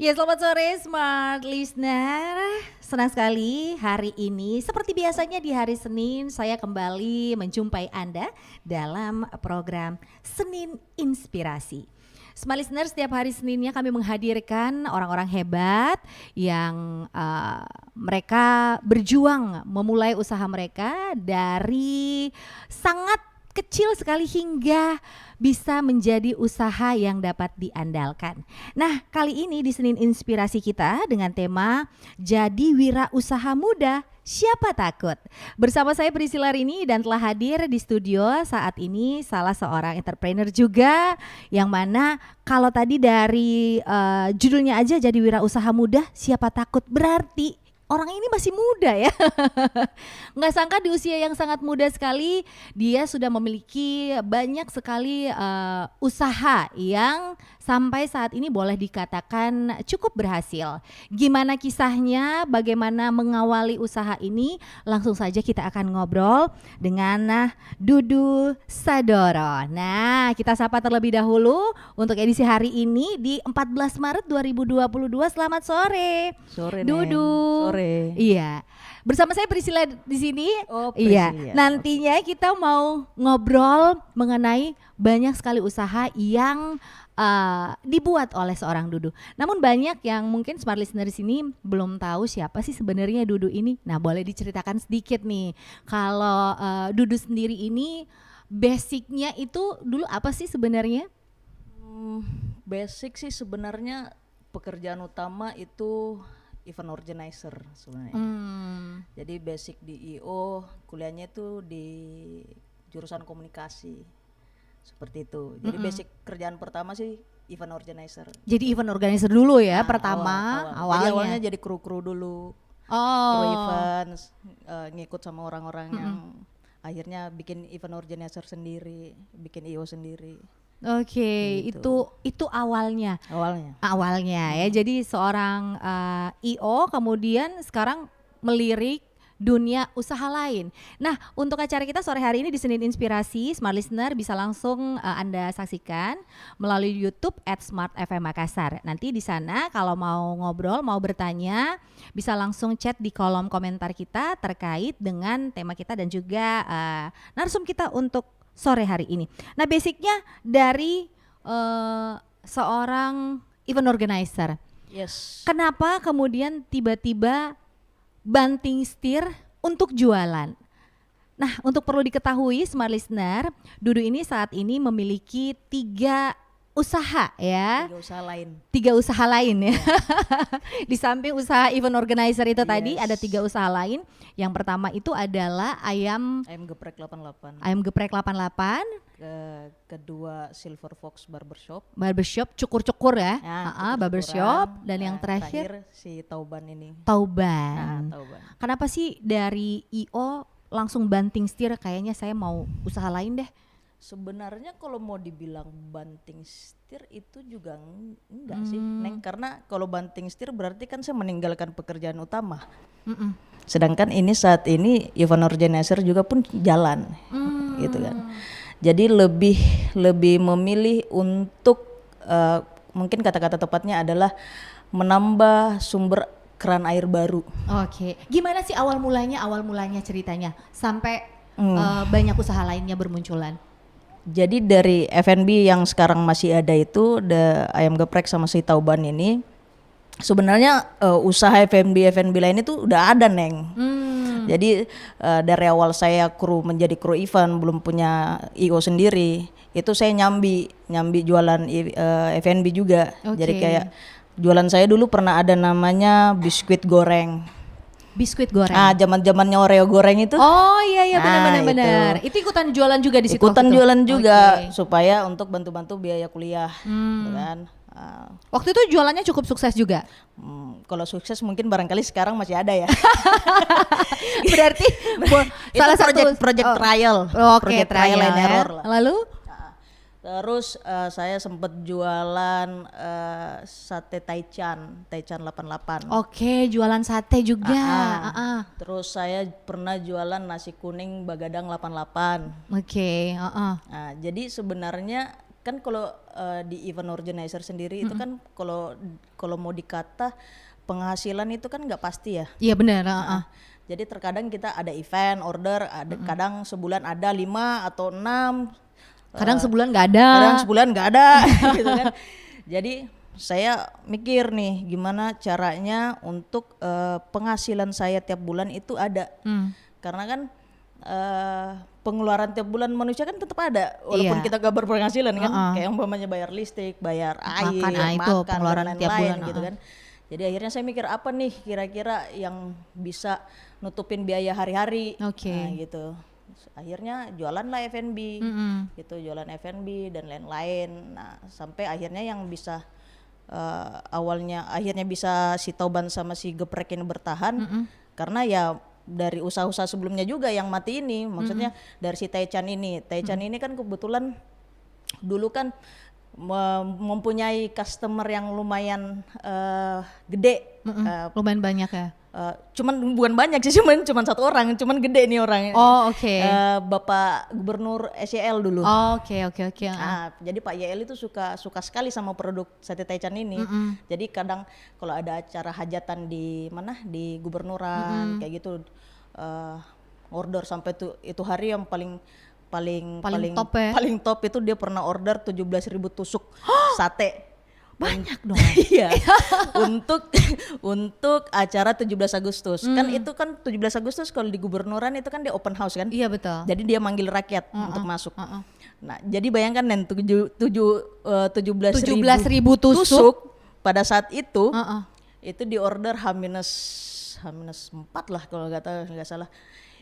Ya, selamat sore Smart Listener. Senang sekali hari ini seperti biasanya di hari Senin saya kembali menjumpai Anda dalam program Senin Inspirasi. Smart Listener, setiap hari Seninnya kami menghadirkan orang-orang hebat yang mereka berjuang memulai usaha mereka dari sangat kecil sekali hingga bisa menjadi usaha yang dapat diandalkan. Nah, kali ini di Senin Inspirasi kita dengan tema Jadi Wirausaha Muda, Siapa Takut? Bersama saya Priscilla Rini dan telah hadir di studio saat ini salah seorang entrepreneur juga, yang mana kalau tadi dari judulnya aja Jadi Wirausaha Muda, Siapa Takut, berarti orang ini masih muda ya. Nggak sangka di usia yang sangat muda sekali dia sudah memiliki banyak sekali usaha yang sampai saat ini boleh dikatakan cukup berhasil. Gimana kisahnya, bagaimana mengawali usaha ini? Langsung saja kita akan ngobrol dengan Dudu Sadoro. Nah, kita sapa terlebih dahulu untuk edisi hari ini di 14 Maret 2022. Selamat sore. Sore, Dudu. Neng. Sore. Iya. Bersama saya Priscilla di sini. Oh, iya. Priscilla. Nantinya kita mau ngobrol mengenai banyak sekali usaha yang dibuat oleh seorang Dudu. Namun banyak yang mungkin smart listener di sini belum tahu siapa sih sebenarnya Dudu ini. Nah, boleh diceritakan sedikit nih. Kalau Dudu sendiri ini basicnya itu dulu apa sih sebenarnya? Basic sih sebenarnya pekerjaan utama itu event organizer sebenarnya. Jadi basic di IO, kuliahnya itu di jurusan komunikasi. Seperti itu. Jadi basic kerjaan pertama sih event organizer. Jadi event organizer dulu ya, Nah, pertama Jadi awalnya. awalnya jadi kru-kru dulu. Oh. Kru events, ngikut sama orang-orang yang akhirnya bikin event organizer sendiri, bikin IO sendiri. Oke, Gitu. itu awalnya. Awalnya. Ya. Jadi seorang IO kemudian sekarang melirik dunia usaha lain. Nah, untuk acara kita sore hari ini di Senin Inspirasi, Smart Listener bisa langsung Anda saksikan melalui YouTube @smartfm Makassar. Nanti di sana kalau mau ngobrol, mau bertanya, bisa langsung chat di kolom komentar kita terkait dengan tema kita dan juga narsum kita untuk sore hari ini. Nah, basicnya dari seorang event organizer. Yes. Kenapa kemudian tiba-tiba banting setir untuk jualan? Nah, untuk perlu diketahui smart listener, Dudu ini saat ini memiliki 3 usaha ya. 3 usaha lain. 3 usaha lain ya. Di samping usaha event organizer itu tadi ada 3 usaha lain. Yang pertama itu adalah ayam geprek 88. Ayam geprek 88. Kedua Silver Fox Barbershop. Barbershop, cukur-cukur ya. Cukur-cukuran. Barbershop. Dan yang terakhir si Tauban ini. Tauban. Tauban. Kenapa sih dari IO langsung banting setir, kayaknya saya mau usaha lain deh? Sebenarnya kalau mau dibilang banting setir itu juga enggak sih, Neng, karena kalau banting setir berarti kan saya meninggalkan pekerjaan utama. Sedangkan ini saat ini event organizer juga pun jalan, gitu kan. Jadi lebih memilih untuk mungkin kata-kata tepatnya adalah menambah sumber keran air baru. Oke. Gimana sih awal mulanya ceritanya sampai banyak usaha lainnya bermunculan? Jadi dari F&B yang sekarang masih ada itu, ayam geprek sama si Tauban ini, sebenarnya usaha F&B lain itu udah ada, Neng. Jadi dari awal saya menjadi kru event, belum punya IO sendiri, itu saya nyambi jualan F&B juga. Jadi kayak jualan saya dulu pernah ada namanya biskuit goreng. Biskuit goreng. Zaman-zamannya Oreo goreng itu. Oh iya benar. Itu ikutan jualan juga di situ. Ikutan jualan juga supaya untuk bantu-bantu biaya kuliah, gitu kan. Waktu itu jualannya cukup sukses juga. Kalau sukses mungkin barangkali sekarang masih ada ya. Berarti salah satu project trial. Oke, trial and error lah. Lalu? Terus saya sempat jualan sate Taichan 88. Oke, jualan sate juga. Terus saya pernah jualan nasi kuning Bagadang 88. Oke, Nah, jadi sebenarnya kan kalau di event organizer sendiri itu kan kalau mau dikata penghasilan itu kan nggak pasti ya. Iya benar. Jadi terkadang kita ada event order, ada kadang sebulan ada 5 atau 6, Kadang sebulan nggak ada. kadang sebulan nggak ada, gitu kan. Jadi saya mikir nih gimana caranya untuk penghasilan saya tiap bulan itu ada, karena kan pengeluaran tiap bulan manusia kan tetap ada walaupun Iya. kita gak berpenghasilan kan, kayak umpamanya bayar listrik, bayar air, itu makan pengeluaran dan tiap lain-lain bulan, gitu kan. Jadi akhirnya saya mikir apa nih kira-kira yang bisa nutupin biaya hari-hari. Oke. Nah, gitu. Akhirnya jualan lah F&B, gitu, jualan F&B dan lain-lain. Nah, sampai akhirnya yang bisa awalnya akhirnya bisa si Tauban sama si Geprek ini bertahan karena ya dari usaha-usaha sebelumnya juga yang mati ini. Maksudnya dari si Taichan ini. Taichan ini kan kebetulan dulu kan mempunyai customer yang lumayan gede. Lumayan banyak ya. Cuman bukan banyak sih, cuman satu orang, cuman gede nih orang. Oh oke. Bapak Gubernur SYL dulu. Oh, oke. Nah, jadi Pak YL itu suka sekali sama produk sate Taichan ini. Jadi kadang kalau ada acara hajatan di mana di gubernuran kayak gitu, order sampai itu hari yang paling top ya. paling top itu dia pernah order 17.000 tusuk sate. Banyak dong. Iya. untuk acara 17 Agustus. Kan itu kan 17 Agustus kalau di gubernuran itu kan dia open house kan? Iya betul. Jadi dia manggil rakyat untuk masuk. Nah, jadi bayangkan Nen 17.000 tusuk pada saat itu di order H-4 lah kalau nggak salah.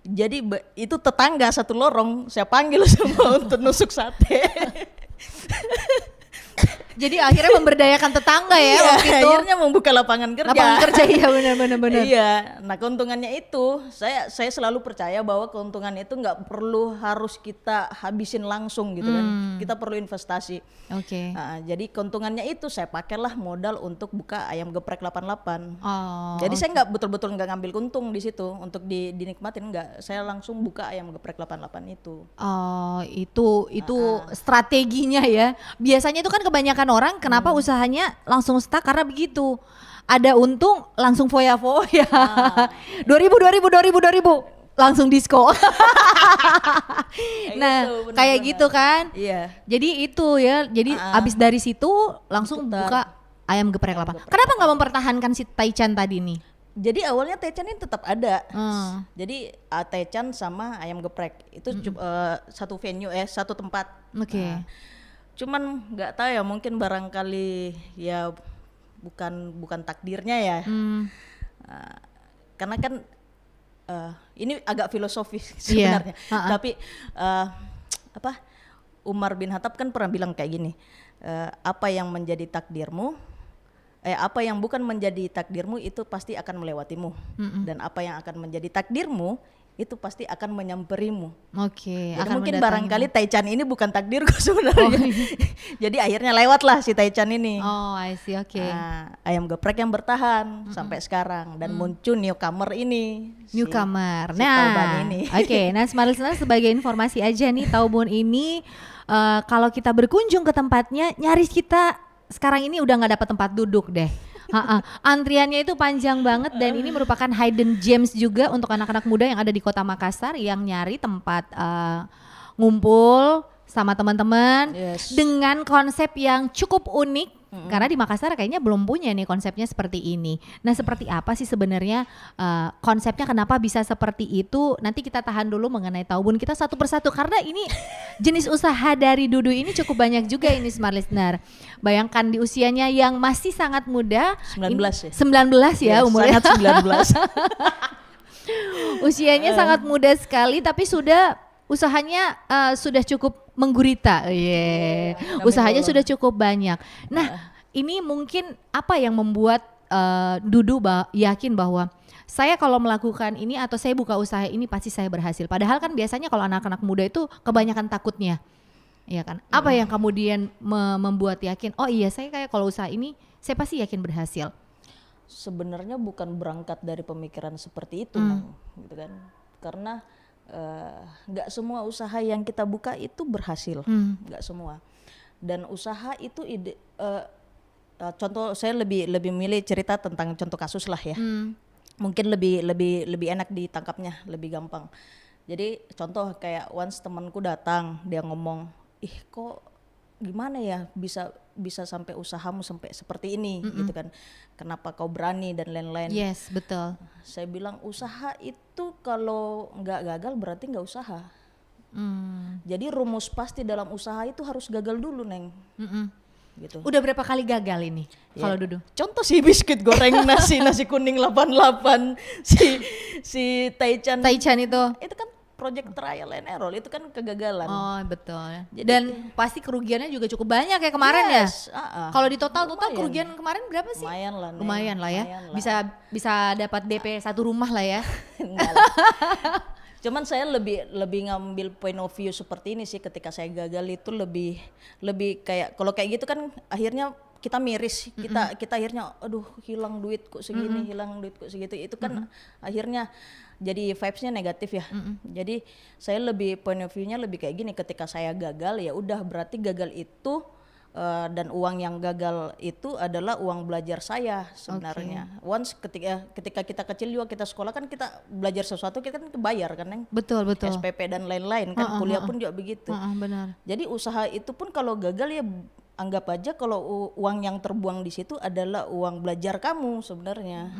Jadi itu tetangga satu lorong saya panggil semua untuk nusuk sate. Jadi akhirnya memberdayakan tetangga ya Iya, waktu itu. akhirnya membuka lapangan kerja. Iya benar. Iya, nah keuntungannya itu saya selalu percaya bahwa keuntungan itu nggak perlu harus kita habisin langsung gitu kan. Kita perlu investasi. Oke. Nah, jadi keuntungannya itu saya pakailah modal untuk buka ayam geprek 88. Oh. Jadi saya nggak betul-betul nggak ngambil untung di situ untuk dinikmatin, nggak. Saya langsung buka ayam geprek 88 itu. Oh, itu strateginya ya. Biasanya itu kan kebanyakan orang kenapa usahanya langsung stuck karena begitu. Ada untung langsung foya-foya. 2000 langsung disko. Nah, Itu, bener kayak banget. gitu kan. Iya. Jadi itu ya. Jadi abis dari situ langsung Putar. buka ayam geprek 8. Kenapa nggak mempertahankan si Taichan tadi nih? Jadi awalnya Taichan ini tetap ada. Jadi Taichan sama ayam geprek itu satu venue satu tempat. Oke. Nah, cuman nggak tahu ya, mungkin barangkali ya bukan takdirnya ya. Karena kan ini agak filosofis sebenarnya. Tapi Umar bin Khattab kan pernah bilang kayak gini, apa yang menjadi takdirmu, apa yang bukan menjadi takdirmu itu pasti akan melewatimu, dan apa yang akan menjadi takdirmu itu pasti akan menyamperimu. Oke. Jadi mungkin barangkali Taichan ini bukan takdirku sebenarnya. Jadi akhirnya lewatlah si Taichan ini. Oh, I see. Oke. Nah, ayam geprek yang bertahan sampai sekarang dan muncul newcomer ini. Newcomer. Si Tauban ini. Oke. Nah, smart listener, sebagai informasi aja nih, Taubun ini kalau kita berkunjung ke tempatnya, nyaris kita sekarang ini udah nggak dapat tempat duduk deh. Antriannya itu panjang banget dan ini merupakan hidden gems juga untuk anak-anak muda yang ada di Kota Makassar yang nyari tempat ngumpul sama teman-teman dengan konsep yang cukup unik. Karena di Makassar kayaknya belum punya nih konsepnya seperti ini. Nah, seperti apa sih sebenarnya konsepnya, kenapa bisa seperti itu? Nanti kita tahan dulu mengenai Taubun kita satu persatu karena ini jenis usaha dari Dudu ini cukup banyak juga ini smart listener. Bayangkan di usianya yang masih sangat muda, 19 ya. 19 ya umurnya. Sangat 19. Usianya sangat muda sekali tapi usahanya sudah cukup menggurita. Usahanya sudah cukup banyak. Nah, ini mungkin apa yang membuat Dudu yakin bahwa saya kalau melakukan ini atau saya buka usaha ini pasti saya berhasil. Padahal kan biasanya kalau anak-anak muda itu kebanyakan takutnya. Iya kan? Apa yang kemudian membuat yakin, oh iya saya kayak kalau usaha ini saya pasti yakin berhasil. Sebenarnya bukan berangkat dari pemikiran seperti itu, gitu kan. Karena nggak semua usaha yang kita buka itu berhasil, nggak semua. Dan usaha itu contoh saya lebih milih cerita tentang contoh kasus lah ya. Mungkin lebih enak ditangkapnya, lebih gampang. Jadi contoh kayak once temanku datang, dia ngomong, "Ih, kok gimana ya bisa sampai usahamu sampai seperti ini gitu kan. Kenapa kau berani dan lain-lain." Yes, betul. Saya bilang usaha itu kalau nggak gagal berarti nggak usaha. Jadi rumus pasti dalam usaha itu harus gagal dulu, Neng. Gitu. Udah berapa kali gagal ini kalau Dudu? Contoh si biskuit goreng nasi kuning 88 si Taichan itu kan project trial and error, itu kan kegagalan. Oh betul. Dan pasti kerugiannya juga cukup banyak ya kemarin ya. Kalau di total kerugian kemarin berapa sih? Lumayan lah ya. Bisa dapat DP satu rumah lah ya. Enggak lah. Cuman saya lebih ngambil point of view seperti ini sih, ketika saya gagal itu lebih kayak kalau kayak gitu kan akhirnya kita miris, kita akhirnya aduh hilang duit kok segini, hilang duit kok segitu, itu kan akhirnya jadi vibes-nya negatif ya. Jadi saya lebih point of view-nya lebih kayak gini, ketika saya gagal ya udah berarti gagal itu dan uang yang gagal itu adalah uang belajar saya sebenarnya. Once ketika kita kecil juga kita sekolah kan kita belajar sesuatu kita kan bayar kan, Neng. Betul. SPP dan lain-lain kan, kuliah pun juga begitu. Benar. Jadi usaha itu pun kalau gagal ya anggap aja kalau uang yang terbuang di situ adalah uang belajar kamu sebenarnya.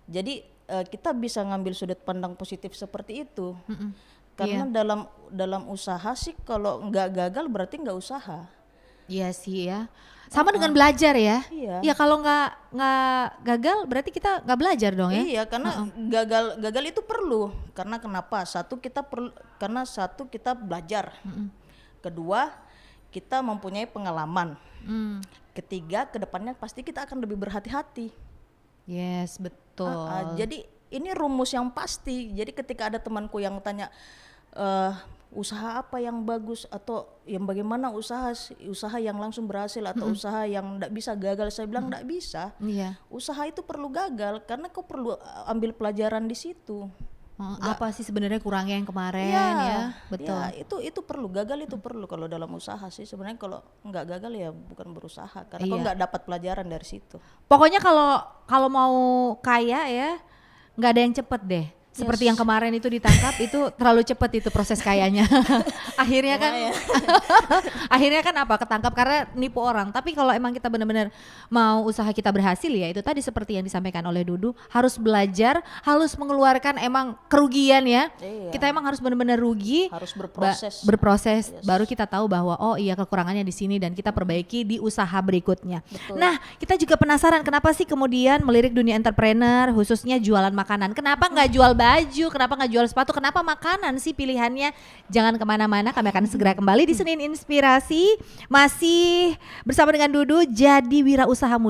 Jadi kita bisa ngambil sudut pandang positif seperti itu. Karena dalam usaha sih kalau nggak gagal berarti nggak usaha. Iya sih ya. Sama dengan belajar ya. Iya. Ya kalau nggak gagal berarti kita nggak belajar dong ya. Iya, karena gagal itu perlu. Karena kenapa? Karena kita belajar. Kedua, kita mempunyai pengalaman. Ketiga, kedepannya pasti kita akan lebih berhati-hati. Yes, betul. Jadi ini rumus yang pasti. Jadi ketika ada temanku yang tanya usaha apa yang bagus atau yang bagaimana usaha yang langsung berhasil atau usaha yang enggak bisa gagal, saya bilang enggak bisa. Usaha itu perlu gagal karena kau perlu ambil pelajaran di situ. Apa sih sebenarnya kurangnya yang kemarin ya? Betul. Ya, itu perlu, gagal itu perlu kalau dalam usaha sih. Sebenarnya kalau enggak gagal ya bukan berusaha karena kau enggak dapat pelajaran dari situ. Pokoknya kalau mau kaya ya nggak ada yang cepet deh. Seperti yang kemarin itu ditangkap itu terlalu cepat itu proses kayanya. akhirnya kan apa, ketangkap karena nipu orang. Tapi kalau emang kita benar-benar mau usaha kita berhasil ya itu tadi seperti yang disampaikan oleh Dudu, harus belajar, harus mengeluarkan emang kerugian ya. Kita emang harus benar-benar rugi, harus berproses. Baru kita tahu bahwa oh iya kekurangannya di sini dan kita perbaiki di usaha berikutnya. Betul. Nah, kita juga penasaran kenapa sih kemudian melirik dunia entrepreneur khususnya jualan makanan. Kenapa nggak jual baju, kenapa nggak jual sepatu, kenapa makanan sih pilihannya? Jangan kemana-mana, kami akan segera kembali di Senin Inspirasi. Masih bersama dengan Dudu, jadi wirausaha muda.